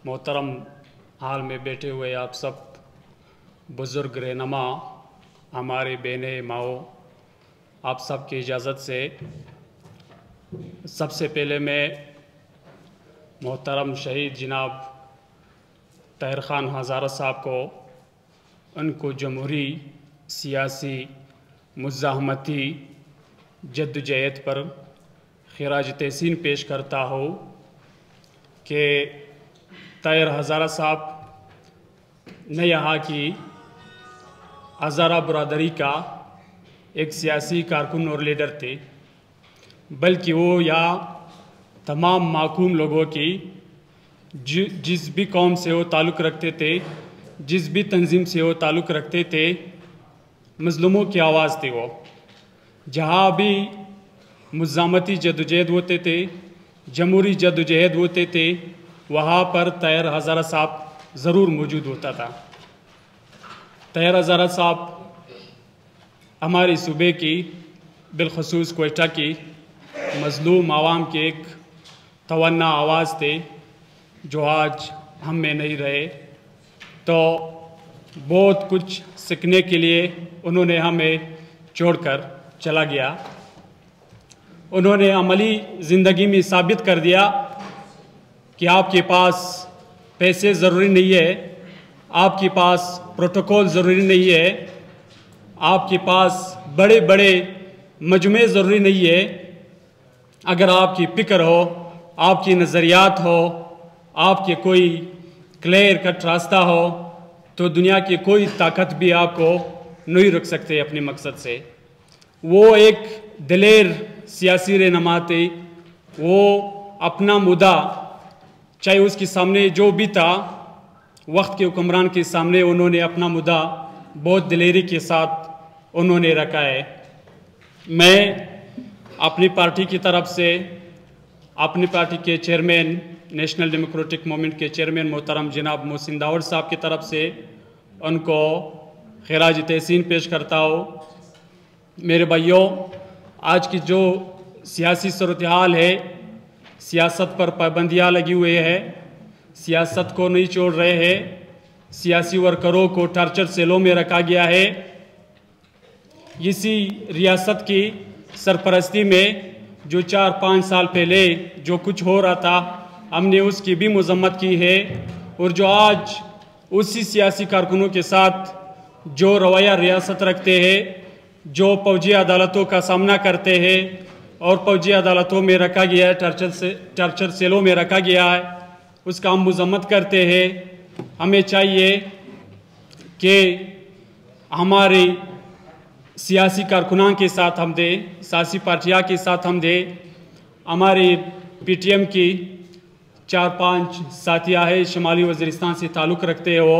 मोहतरम हाल में बैठे हुए आप सब बुज़ुर्ग रहनुमा, हमारे बहनें माओ, आप सब की इजाज़त से सबसे पहले मैं मोहतरम शहीद जनाब ताहिर ख़ान हज़ारा साहब को उनको जमहूरी सियासी मुज़ाहमती जद्दोजहद पर खिराज तहसीन पेश करता हूँ कि ताहिर हज़ारा साहब न यहाँ की हज़ारा बरादरी का एक सियासी कारकुन और लीडर थे, बल्कि वो यहाँ तमाम माकूम लोगों की जिस भी कौम से वो ताल्लुक़ रखते थे, जिस भी तंजीम से वो ताल्लुक़ रखते थे, मज़लूमों की आवाज़ थे। वो जहाँ भी मुज़ाहमती जद्दोजहद होते थे, जमहूरी जद्दोजहद होते थे, वहाँ पर ताहिर हज़ारा साहब ज़रूर मौजूद होता था। ताहिर हज़ारा साहब हमारी सूबे की बिलखसूस क्वेटा की मज़लूम आवाम की एक तवन्ना आवाज़ थे, जो आज हम में नहीं रहे। तो बहुत कुछ सीखने के लिए उन्होंने हमें छोड़कर चला गया। उन्होंने अमली ज़िंदगी में साबित कर दिया कि आपके पास पैसे ज़रूरी नहीं है, आपके पास प्रोटोकॉल ज़रूरी नहीं है, आपके पास बड़े बड़े मजमे ज़रूरी नहीं है। अगर आपकी फ़िक्र हो, आपकी नज़रियात हो, आपके कोई क्लियर कट रास्ता हो, तो दुनिया की कोई ताकत भी आपको नहीं रोक सकते अपने मकसद से। वो एक दिलेर सियासी रहनुमा थे। वो अपना मुद्दा, चाहे उसके सामने जो भी था, वक्त के हुक्मरान के सामने उन्होंने अपना मुद्दा बहुत दिलेरी के साथ उन्होंने रखा है। मैं अपनी पार्टी की तरफ से, अपनी पार्टी के चेयरमैन, नेशनल डेमोक्रेटिक मूवमेंट के चेयरमैन मोहतरम जनाब मोहसिन दाऊद साहब की तरफ से उनको खिराज तहसीन पेश करता हूँ। मेरे भाइयों, आज की जो सियासी सूरत हाल है, सियासत पर पाबंदियाँ लगी हुई है, सियासत को नहीं छोड़ रहे हैं, सियासी वर्करों को टार्चर सेलों में रखा गया है। इसी रियासत की सरपरस्ती में जो 4-5 साल पहले जो कुछ हो रहा था, हमने उसकी भी मजम्मत की है। और जो आज उसी सियासी कारकुनों के साथ जो रवैया रियासत रखते हैं, जो फौजी अदालतों का सामना करते हैं और फौजी अदालतों में रखा गया है, टार्चर सेलों में रखा गया है, उसका हम मजम्मत करते हैं। हमें चाहिए कि हमारे सियासी कारकुनान के साथ हम दें, सियासी पार्टियाँ के साथ हम दें। हमारी PTM की 4-5 साथियाँ है, शुमाली वज़ीरिस्तान से ताल्लुक़ रखते हैं। वो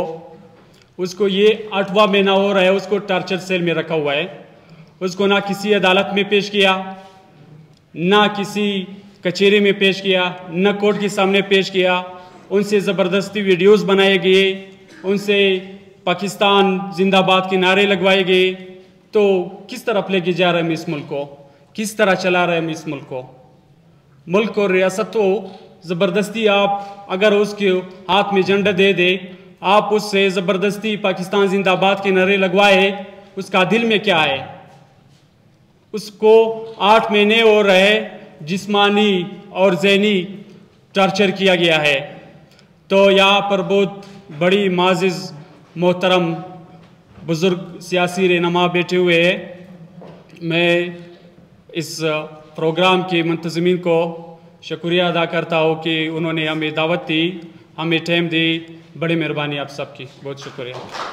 उसको ये 8वां महीना हो रहा है, उसको टार्चर सेल में रखा हुआ है। उसको ना किसी अदालत में पेश किया, ना किसी कचहरी में पेश किया, ना कोर्ट के सामने पेश किया। उनसे ज़बरदस्ती वीडियोज़ बनाए गए, उनसे पाकिस्तान जिंदाबाद के नारे लगवाए गए। तो किस तरफ लेके जा रहे हैं हम इस मुल्क को, किस तरह चला रहे हैं हम इस मुल्क को? मुल्क और रियासत तो ज़बरदस्ती आप अगर उसके हाथ में झंडा दे दे, आप उससे ज़बरदस्ती पाकिस्तान जिंदाबाद के नारे लगवाए, उसका दिल में क्या है? उसको 8 महीने हो रहे जिस्मानी और ज़हनी टॉर्चर किया गया है। तो यहाँ पर बहुत बड़ी माजिज़ मोहतरम बुज़ुर्ग सियासी रहनुमा बैठे हुए हैं। मैं इस प्रोग्राम के मुंतज़मीन को शुक्रिया अदा करता हूँ कि उन्होंने हमें दावत दी, हमें टाइम दी। बड़ी मेहरबानी आप सबकी, बहुत शुक्रिया।